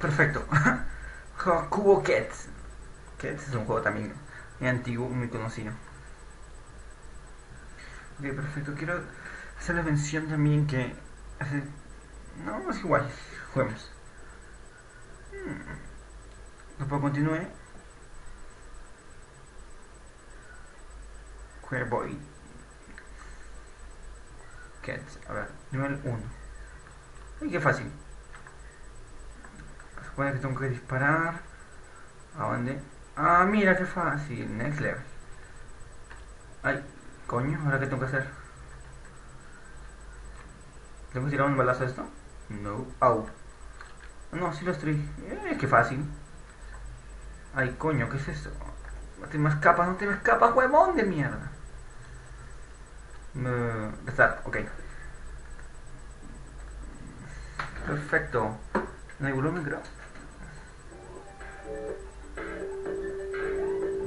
Perfecto. Cubo Cats. Cats es un juego también muy antiguo, muy conocido. Ok, perfecto. Quiero hacerle mención también que hace... No, es igual. Juguemos. Después continúe. Queerboy Cats. A ver, nivel 1. Ay, qué fácil. Se supone que tengo que disparar. ¿A dónde? Ah, mira, qué fácil. Next level. Ay, coño, ¿ahora qué tengo que hacer? ¿Tengo que tirar un balazo a esto? No. Au. No, sí lo estoy. Qué fácil. Ay, coño, ¿qué es esto? No te me escapas, no te me escapas, huevón de mierda. Restart, ok. Perfecto. No hay volumen, creo.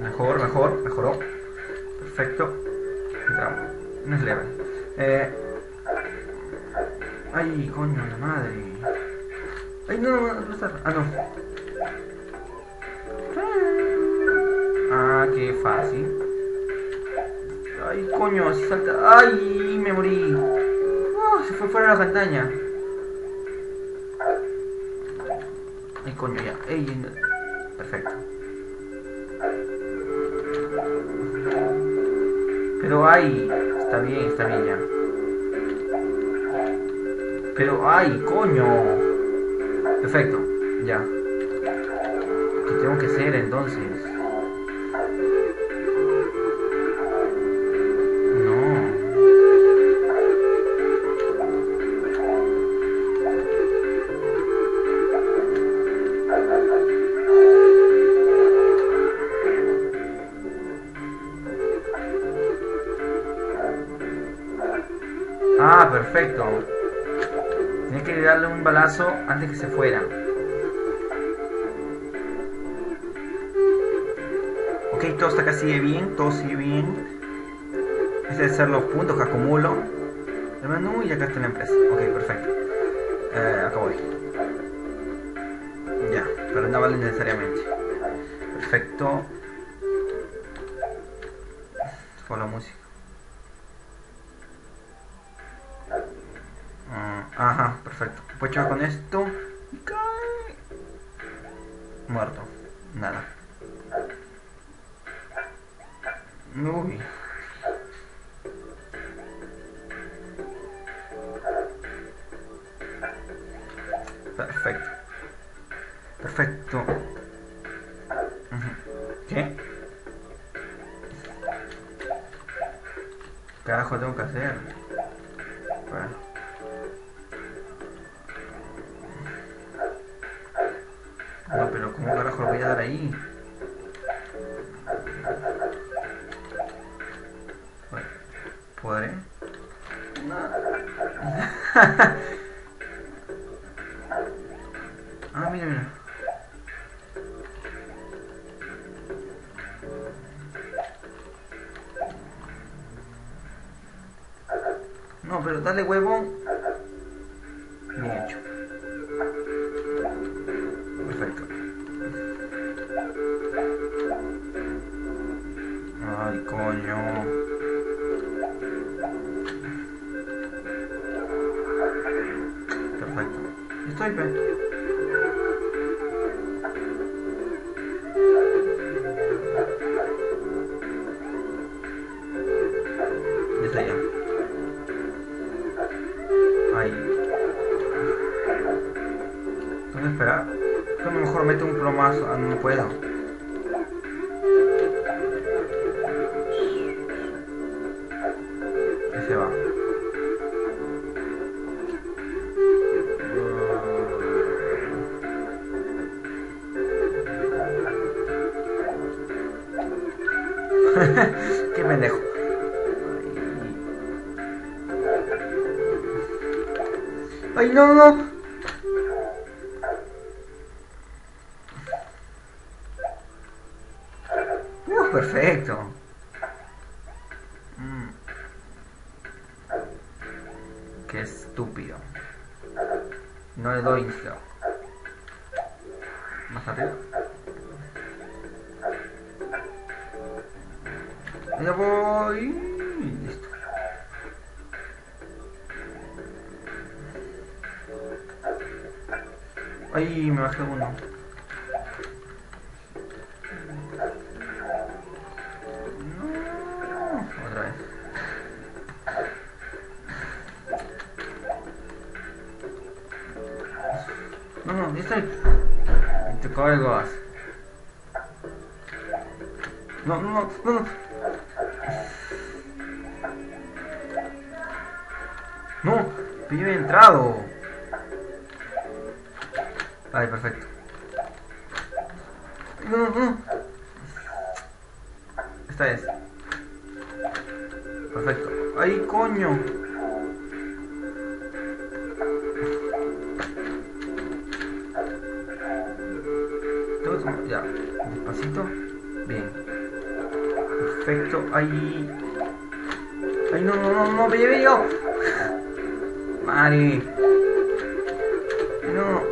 Mejoró. Perfecto. Entramos. No es level. Ay, coño, la madre. Ay, no, restart. Ah, no. Ah, qué fácil. Ay, coño, así salta. Ay, me morí. Se fue fuera de la pantalla. Ay, coño, ya. Ey, perfecto. Pero ay, está bien ya. Pero ay, coño. Perfecto, ya. ¿Qué tengo que hacer entonces? No. Ah, perfecto. Tenía que darle un balazo antes que se fuera. Ok, todo está casi bien, todo sigue bien. Ese de ser los puntos que acumulo. El menú y acá está la empresa. Ok, perfecto. Acá voy. Ya, pero no vale necesariamente. Perfecto. Fue la música. Ajá, perfecto. Pues yo con esto. Y cae. Muerto. Nada. Uy. Perfecto. Perfecto. ¿Qué? ¿Qué carajo tengo que hacer? Bueno. No, pero ¿cómo carajo lo voy a dar ahí? Bueno, ¿podré? Ah, mira, mira. No, pero dale huevo. Bien hecho. Perfecto. Ay, coño. Perfecto. Estoy bien. Ya está ya. Ay. ¿Dónde esperar? Yo mejor meto un plomazo. Ah, no puedo. Ahí se va. Qué pendejo. Ay, no, no. Perfecto. Qué estúpido. No le doy insta. Más arriba. Ya voy. Listo. Ay, me bajé uno. No, otra vez. No, no, ya estoy. Te caigas. No, no, no, no, no. No, pero yo he entrado. Ay, perfecto. No, no, no. Esta es. Perfecto. Ay, coño. Ya, despacito. Bien. Perfecto. Ay. Ay, no, no, no, no, me yo. Mari. No.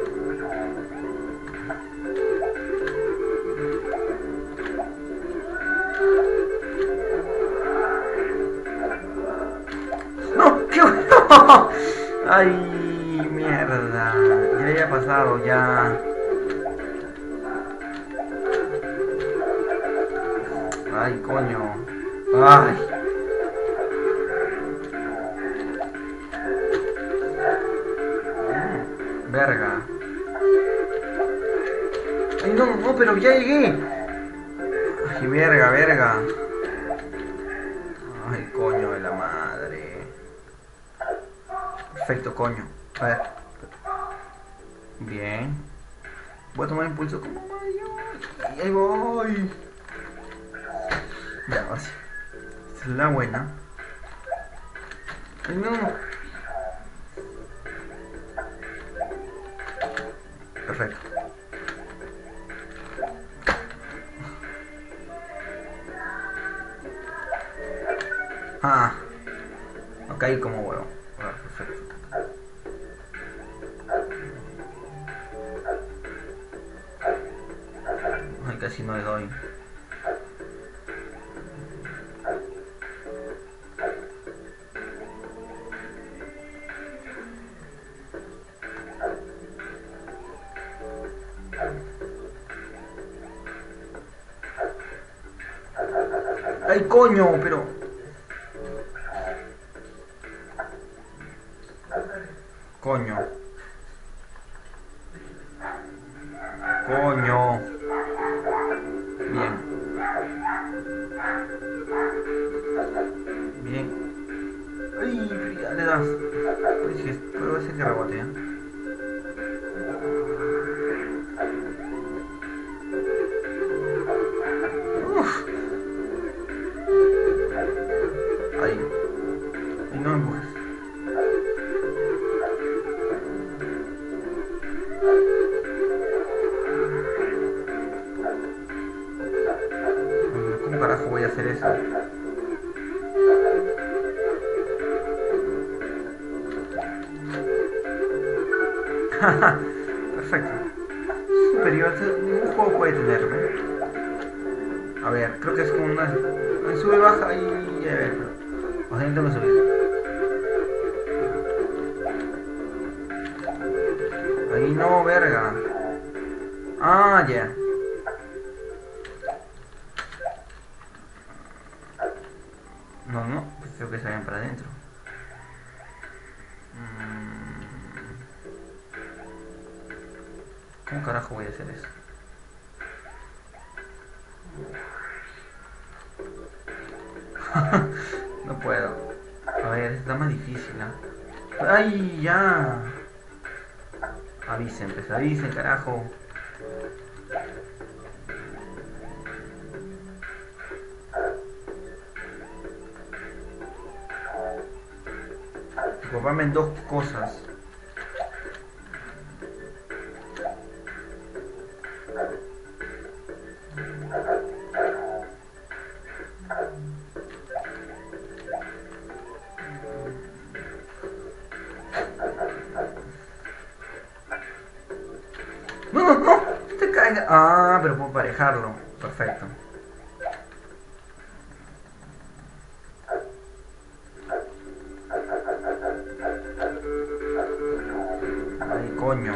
No, qué bueno. Ay, mierda. Ya había pasado, ya. Ay, coño. Ay. Verga. Ay, no, no, pero ya llegué. Ay, verga, verga. Ay, coño de la madre. Perfecto, coño. A ver. Bien. Voy a tomar impulso como Mario. Y ahí voy. Ya, así. Esta es la buena. Ay, no. Perfecto. Ah. No caí como huevo. Ah, perfecto. Ay, casi no le doy. Ay, coño, pero... Coño. Coño. Bien. Bien. Ay, ya le das. Puede ser que rebote, ¿eh? Uf. Ahí. Y no empujes. ¿Cómo carajo voy a hacer eso? Perfecto. Superior, ningún juego puede tenerme. A ver, creo que es como una... Sube, baja y... A ver, o sea, tengo que subir. Ahí no, verga. Ah, ya. Yeah. No, no, creo que se vayan para adentro. ¿Cómo carajo voy a hacer eso? No puedo. A ver, está más difícil, ¿eh? ¡Ay, ya! Avisen, pues avisen, carajo. Ocuparme en dos cosas. No, no, no, te caes. Ah, pero puedo parejarlo. Perfecto. Ay, coño.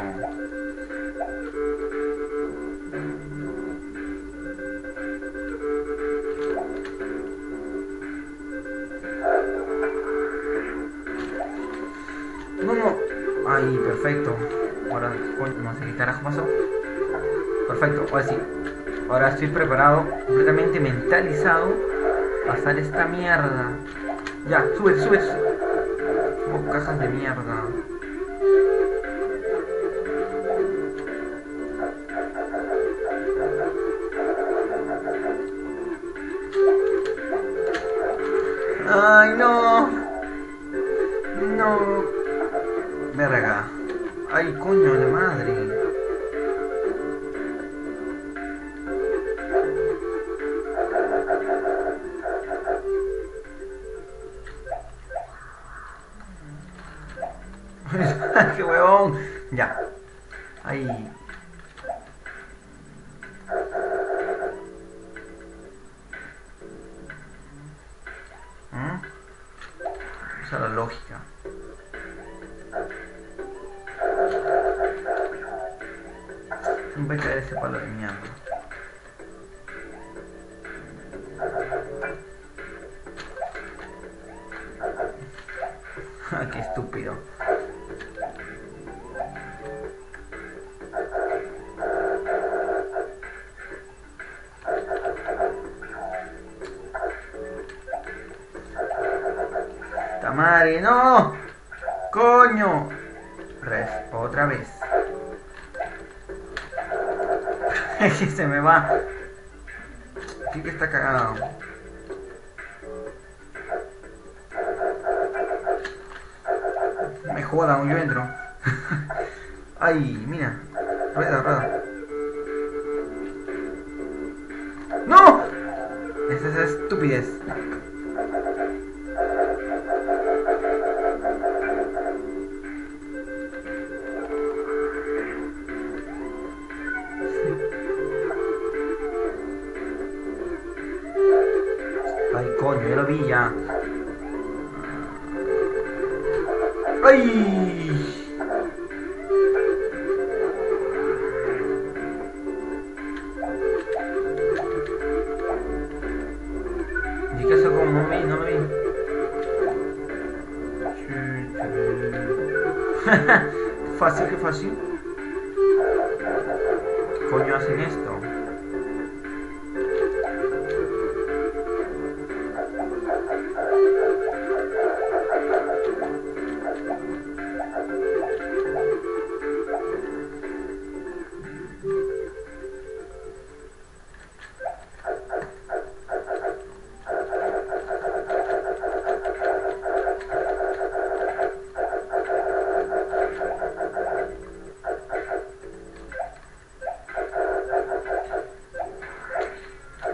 No, no. Ay, perfecto. Ahora, coño, no sé qué carajo pasó. Perfecto, ahora sí. Ahora estoy preparado, completamente mentalizado a pasar esta mierda. Ya, sube, sube. Oh, cajas de mierda. Ay, no. No. Verga. Ay, coño de madre. ¡Qué huevón! Ya. Ahí. ¿Mm? Usa la lógica. Siempre caer ese palo de mierda. Qué estúpido. ¡Tamare, no! ¡Coño! Otra vez. Es que se me va. Sí que está cagado. Me jodan, yo entro. Ay, mira. Rueda, rueda. ¡No! Esa es estupidez. Ay, coño, ya lo vi ya. ¡Ay! ¿Y qué hace como no me vi? No me vi. Fácil, que fácil. ¿Qué coño hacen esto?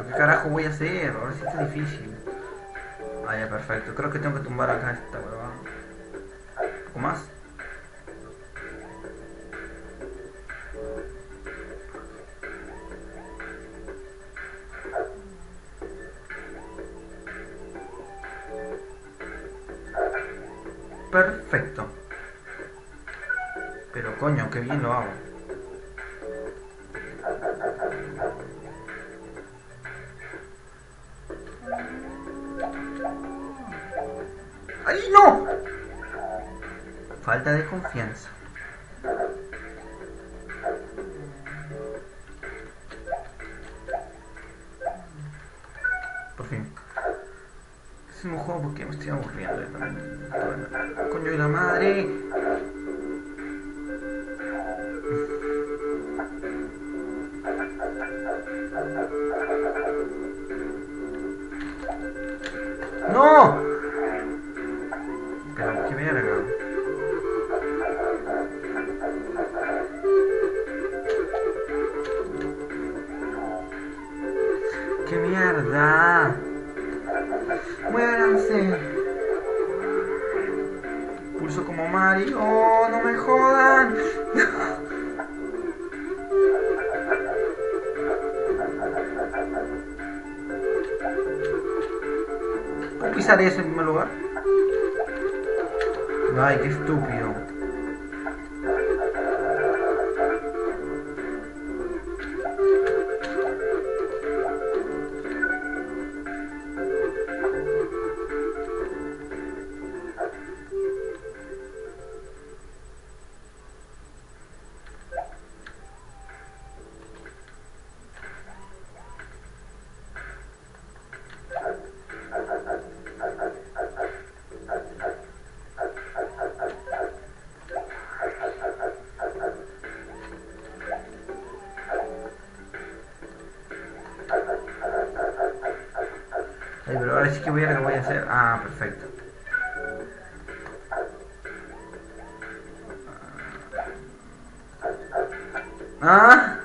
¿Qué carajo voy a hacer? Ahora sí está difícil. Ah, ya, perfecto. Creo que tengo que tumbar acá esta huevada. ¿Un poco más? Perfecto. Pero coño, qué bien lo hago. ¡Ay, no! Falta de confianza. Por fin. Es un juego porque me estoy aburriendo. Coño de la madre. ¡No! Pero qué verga. ¡Qué mierda! ¡Muéranse! Pulso como Mario. ¡Oh, no me jodan! pisar eso en primer lugar? Ay, qué estúpido. Ay, pero ahora sí que voy a ver qué voy a hacer. Ah, perfecto. Ah.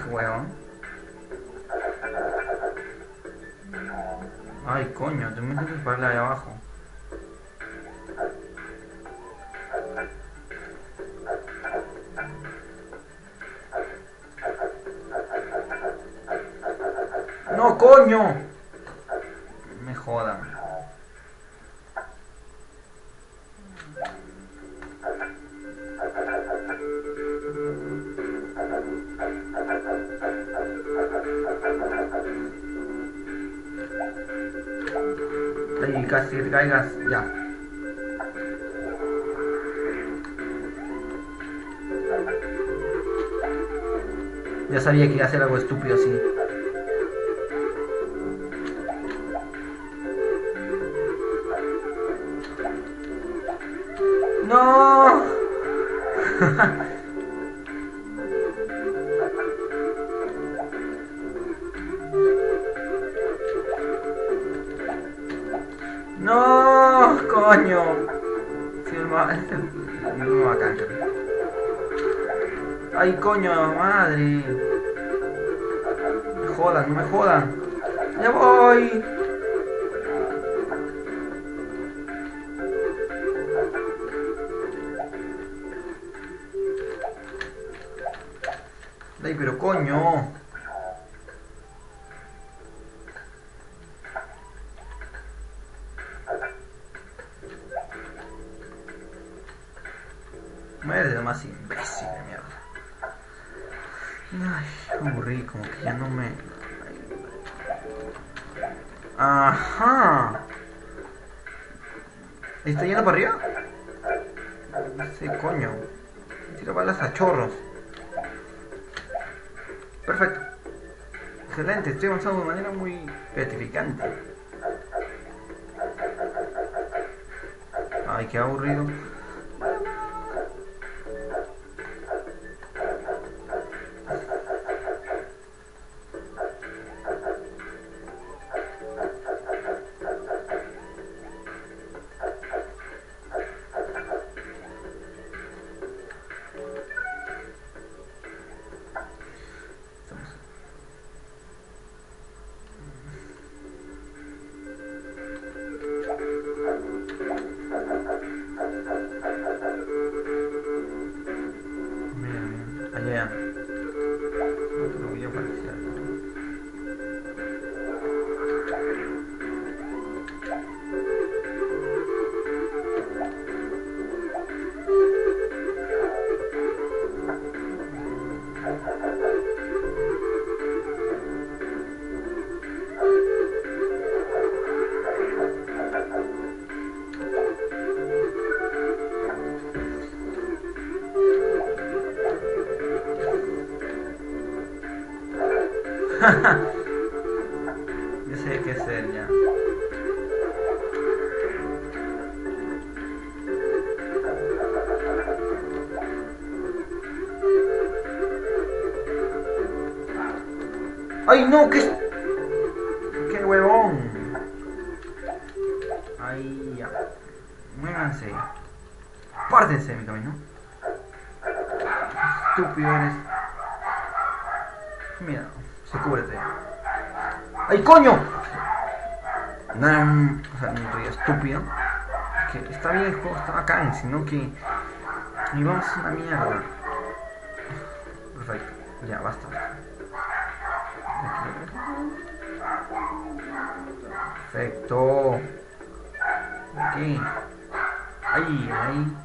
Huevón. Ay, coño, te metes que dispararle ahí abajo. ¡No, coño! Me jodan. Ay, casi te caigas, ya. Ya sabía que iba a hacer algo estúpido así. ¡No! ¡No! ¡Coño! Sí, me va a caer. ¡Ay, coño! ¡Madre! Me jodan, no me jodan. ¡Ya voy! ¡Ay, pero coño! Madre más imbécil de mierda. Ay, me aburrí, como que ya no me... Ajá. ¿Está yendo para arriba? Sí, coño. Tira balas a chorros. Perfecto. Excelente, estoy avanzando de manera muy gratificante. Ay, qué aburrido. Allá. Otro voy a aparecer. Yo sé qué hacer ya. ¡Ay, no! ¡Qué huevón! Ahí ya. Muévanse. Pártense de mi camino. Estúpido eres. Mira, se cúbrete. ¡Ay, coño! No, o sea, no estoy estúpido. Que está bien el juego, está bacán, sino que mi vamos a una mierda. Perfecto, ya basta. Perfecto. Aquí. Ahí, ahí.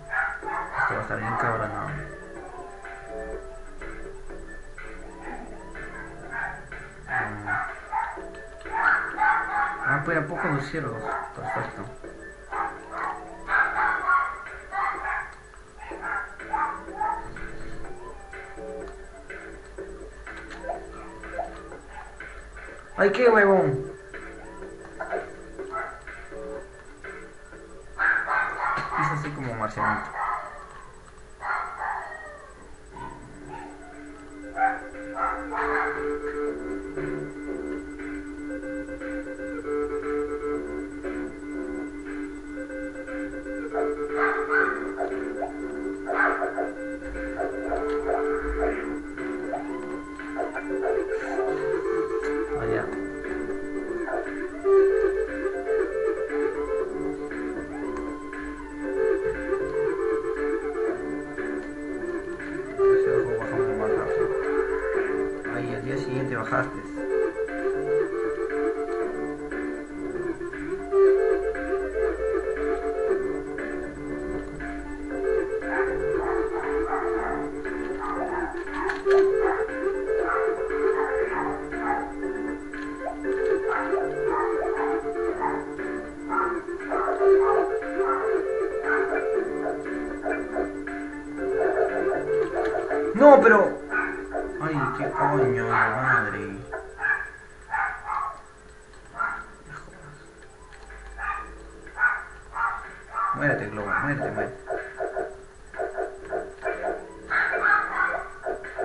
Esto va a estar bien cabronado. Ah, pero poco los ciervos. Perfecto. ¡Ay, qué huevón! Es así como marcianito. Allá. Ese ojo bajando más rápido. Ahí, al día siguiente bajaste. No, pero... Ay, qué coño de madre. Muérete, Globo, muérete, muérete.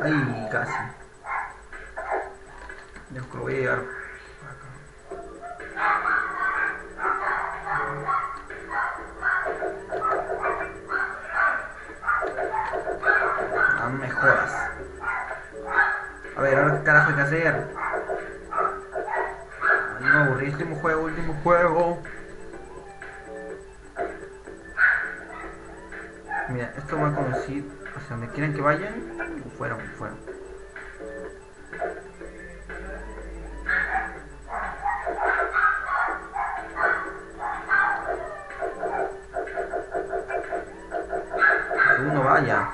Ay, casi. Yo creo que voy a llegar acá. No me jodas. A ver, ahora qué carajo hay que hacer. Ay, me aburrí, último juego, último juego. Mira, esto va a conducir hacia donde quieran que vayan. Fueron, fueron. Que uno vaya.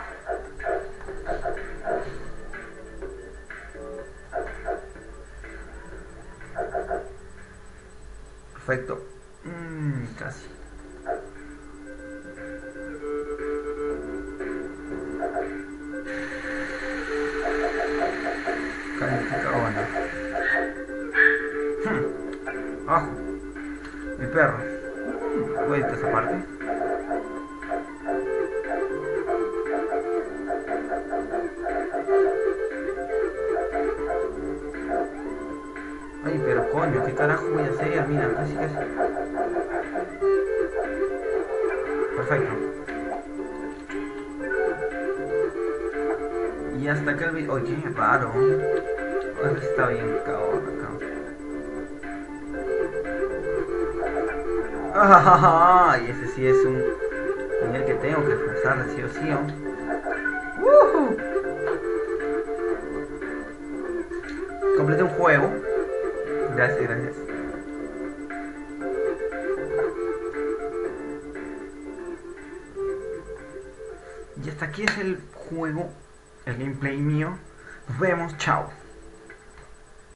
Perfecto. Casi. Cállate, cagona. Abajo. Mi perro. Voy a esta parte. Ay, pero coño, ¿qué carajo voy a hacer? Mira, casi casi. Perfecto. Y hasta acá el video. Oye, qué raro. Está bien cabrón acá. Ay, ese sí es un nivel que tengo que esforzar, sí o sí. Completé un juego. Gracias, gracias. Y hasta aquí es el juego, el gameplay mío. Nos vemos, chao.